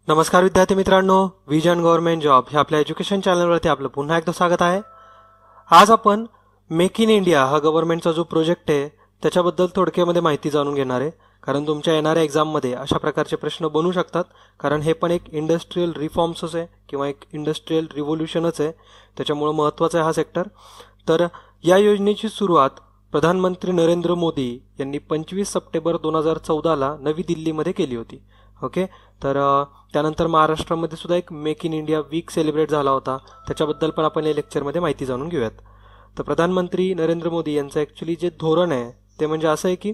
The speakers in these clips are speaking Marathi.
नमस्कार विद्यार्थी मित्रांनो, विजन गव्हर्नमेंट जॉब ह्या आपल्या एज्युकेशन चॅनलवरती आपलं पुन्हा एकदा स्वागत आहे. आज आपण मेक इन इंडिया हा गव्हर्नमेंटचा जो प्रोजेक्ट आहे त्याच्याबद्दल थोडक्यामध्ये माहिती जाणून घेणार आहे. कारण तुमच्या येणाऱ्या एक्झाममध्ये अशा प्रकारचे प्रश्न बनू शकतात. कारण हे पण एक इंडस्ट्रियल रिफॉर्म्सच आहे किंवा एक इंडस्ट्रियल रिव्होल्युशनच आहे, त्याच्यामुळे महत्त्वाचा आहे हा सेक्टर. तर या योजनेची सुरुवात प्रधानमंत्री नरेंद्र मोदी यांनी 25 सप्टेंबर 2014ला नवी दिल्लीमध्ये केली होती. ओके, तर त्यानंतर महाराष्ट्रामध्ये सुद्धा एक make in India week celebrate झाला होता, त्याच्याबद्दल पण आपण या लेक्चरमध्ये माहिती जाणून घेऊयात. तर प्रधानमंत्री नरेंद्र मोदी यांचं ॲक्च्युली जे धोरण आहे ते म्हणजे असं आहे की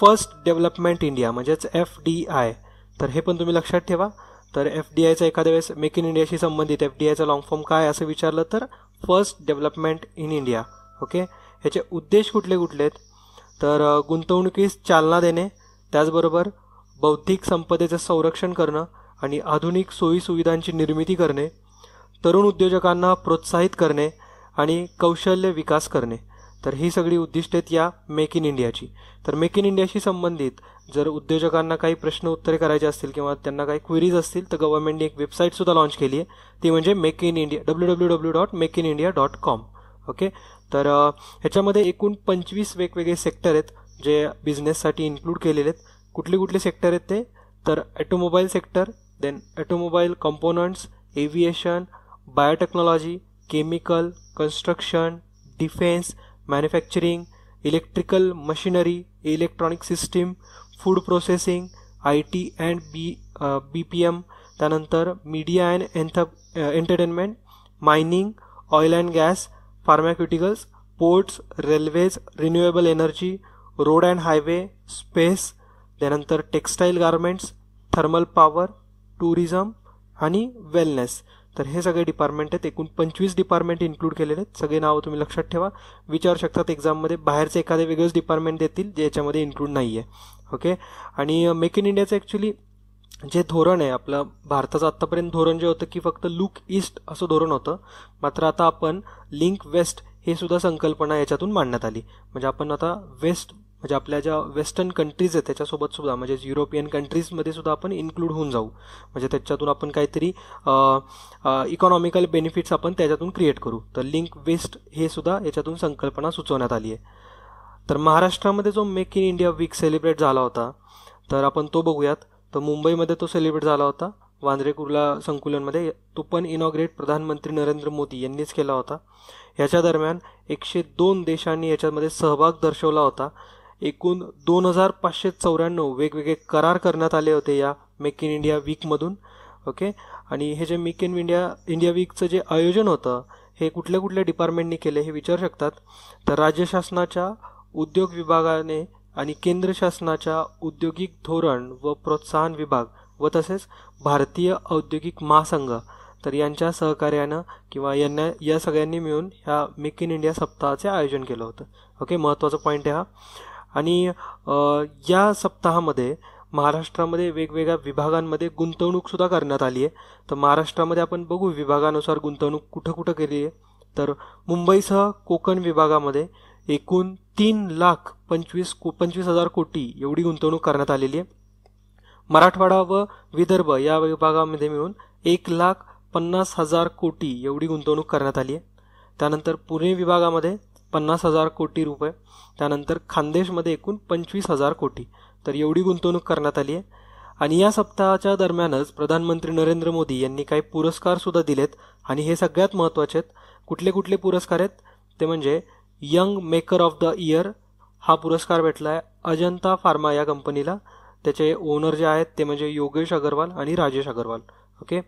फर्स्ट डेव्हलपमेंट इंडिया म्हणजेच FDI. तर हे पण तुम्ही लक्षात ठेवा. तर FDIचा एखाद्या वेळेस मेक इन इंडियाशी संबंधित FDIचा लॉंग फॉर्म काय असं विचारलं तर first development in India. Okay, ह्याचे उद्देश कुठले कुठले आहेत तर गुंतवणुकीस चालना देणे, त्याचबरोबर बौद्धिक संपदेचं संरक्षण करणं आणि आधुनिक सोयीसुविधांची निर्मिती करणे, तरुण उद्योजकांना प्रोत्साहित करणे आणि कौशल्य विकास करणे. तर ही सगळी उद्दिष्टे आहेत या मेक इन इंडियाची. तर मेक इन इंडियाशी संबंधित जर उद्योजकांना काही प्रश्न उत्तरे करायचे असतील किंवा त्यांना काही क्वेरीज असतील तर गव्हर्नमेंटने एक वेबसाईटसुद्धा लॉन्च केली आहे, ती म्हणजे make in India www.makeinindia.com. Okay, तर ह्याच्यामध्ये एकूण 25 वेगवेगळे सेक्टर आहेत जे बिझनेससाठी इन्क्लूड केलेले आहेत. कुठले कुठले सेक्टर आहेत ते तर automobile sector, then automobile components, aviation, biotechnology, chemical, construction, defence, manufacturing, electrical machinery, electronic system, food processing, IT and BPM, त्यानंतर media and entertainment, mining, oil and gas, pharmaceuticals, ports, railways, renewable energy, road and highway, space, त्यानंतर textile garments, thermal power, tourism आणि वेलनेस. तर हे सगळे डिपार्टमेंट आहेत. एकूण 25 डिपार्टमेंट इन्क्लूड केलेले आहेत. सगळे नावं तुम्ही लक्षात ठेवा. विचारू शकतात एक्झाममध्ये, बाहेरचे एखादे वेगळंच डिपार्टमेंट देतील जे याच्यामध्ये इन्क्लूड नाही आहे. ओके, आणि मेक इन इंडियाचं ॲक्च्युली जे धोरण आहे आपलं भारताचं आत्तापर्यंत धोरण जे होतं की फक्त लुक ईस्ट असं धोरण होतं, मात्र आता आपण लिंक वेस्ट हे सुद्धा संकल्पना याच्यातून मांडण्यात आली. म्हणजे आपण आता वेस्ट म्हणजे आपल्या ज्या वेस्टर्न कंट्रीज आहेत त्याच्यासोबत सुद्धा म्हणजे युरोपियन कंट्रीजमध्ये सुद्धा आपण इन्क्लूड होऊन जाऊ. म्हणजे त्याच्यातून आपण काहीतरी इकॉनॉमिकल बेनिफिट्स आपण त्याच्यातून क्रिएट करू. तर लिंक वेस्ट हे सुद्धा याच्यातून संकल्पना सुचवण्यात आली आहे. तर महाराष्ट्रामध्ये जो make in India week celebrate झाला होता तर आपण तो बघूयात. तर मुंबईमध्ये तो सेलिब्रेट झाला होता वांद्रे कुर्ला संकुलनमध्ये. तो पण इनॉग्रेट प्रधानमंत्री नरेंद्र मोदी यांनीच केला होता. याच्या दरम्यान 102 देशांनी याच्यामध्ये सहभाग दर्शवला होता. एकूण 2594 वेगवेगळे करार करण्यात आले होते या मेक इन इंडिया वीकमधून. ओके, आणि हे जे मेक इन इंडिया वीकचं जे आयोजन होतं हे कुठल्या कुठल्या डिपार्टमेंटनी केले हे विचारू शकतात. तर राज्य शासनाच्या उद्योग विभागाने आणि केंद्र शासनाच्या औद्योगिक धोरण व प्रोत्साहन विभाग व तसेच भारतीय औद्योगिक महासंघ तर यांच्या सहकार्यानं किंवा या सगळ्यांनी मिळून ह्या मेक इन इंडिया सप्ताहाचे आयोजन केलं होतं. ओके, महत्त्वाचा पॉईंट आहे हा. आणि या सप्ताहामध्ये महाराष्ट्रामध्ये वेगवेगळ्या विभागांमध्ये गुंतवणूकसुद्धा करण्यात आली आहे. तर महाराष्ट्रामध्ये आपण बघू विभागानुसार गुंतवणूक कुठं कुठं केली आहे. तर मुंबईसह कोकण विभागामध्ये एकूण 3,25,000 कोटी एवढी गुंतवणूक करण्यात आलेली आहे. मराठवाडा व विदर्भ या विभागामध्ये मिळून 1,50,000 कोटी एवढी गुंतवणूक करण्यात आली आहे. त्यानंतर पुणे विभागामध्ये 50,000 कोटी रुपये, त्यानंतर खानदेशमध्ये एकूण 25,000 कोटी तर एवढी गुंतवणूक करण्यात आली आहे. आणि या सप्ताहाच्या दरम्यानच प्रधानमंत्री नरेंद्र मोदी यांनी काही पुरस्कारसुद्धा दिलेत आणि हे सगळ्यात महत्त्वाचे आहेत. कुठले कुठले पुरस्कार आहेत ते म्हणजे young maker of the year हा पुरस्कार भेटला आहे अजंता फार्मा या कंपनीला. त्याचे ओनर जे आहेत ते म्हणजे योगेश अग्रवाल आणि Rajesh Agarwal. Okay,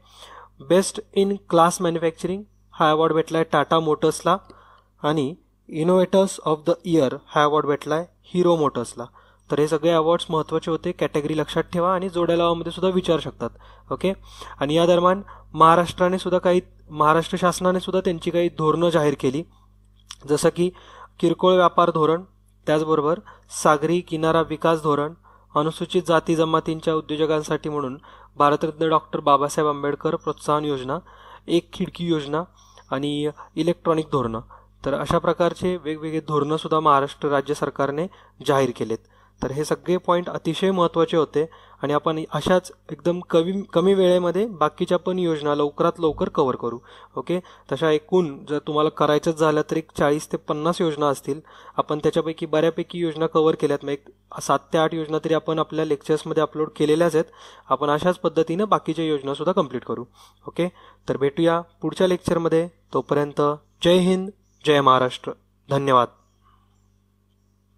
best in class manufacturing हा अवॉर्ड भेटला आहे टाटा मोटर्सला. आणि इनोव्हेटर्स ऑफ द इयर हा अवॉर्ड भेटला आहे हिरो मोटर्सला. तर हे सगळे अवॉर्ड्स महत्त्वाचे होते. कॅटेगरी लक्षात ठेवा आणि जोड्या लावामध्ये सुद्धा विचारू शकतात. ओके, आणि या दरम्यान महाराष्ट्र शासनाने सुद्धा त्यांची काही धोरणं जाहीर केली, जसं की किरकोळ व्यापार धोरण, त्याचबरोबर सागरी किनारा विकास धोरण, अनुसूचित जाती जमातींच्या उद्योजकांसाठी म्हणून भारतरत्न डॉक्टर बाबासाहेब आंबेडकर प्रोत्साहन योजना, एक खिडकी योजना आणि इलेक्ट्रॉनिक धोरणं. तर अशा प्रकारचे वेगवेगळे धोरणंसुद्धा महाराष्ट्र राज्य सरकारने जाहीर केलेत. तर हे सगळे पॉईंट अतिशय महत्त्वाचे होते आणि आपण अशाच एकदम कमी वेळेमध्ये बाकीच्या पण योजना लवकरात लवकर कव्हर करू. ओके, तशा एकूण जर तुम्हाला करायचंच झालं तर एक 40 ते 50 योजना असतील. आपण त्याच्यापैकी बऱ्यापैकी योजना कव्हर केल्यात. मग एक 7 ते 8 योजना तरी आपण आपल्या लेक्चर्समध्ये अपलोड केलेल्याच आहेत. आपण अशाच पद्धतीनं बाकीच्या योजनासुद्धा कंप्लीट करू. ओके, तर भेटूया पुढच्या लेक्चरमध्ये. तोपर्यंत जय हिंद, जय महाराष्ट्र. धन्यवाद.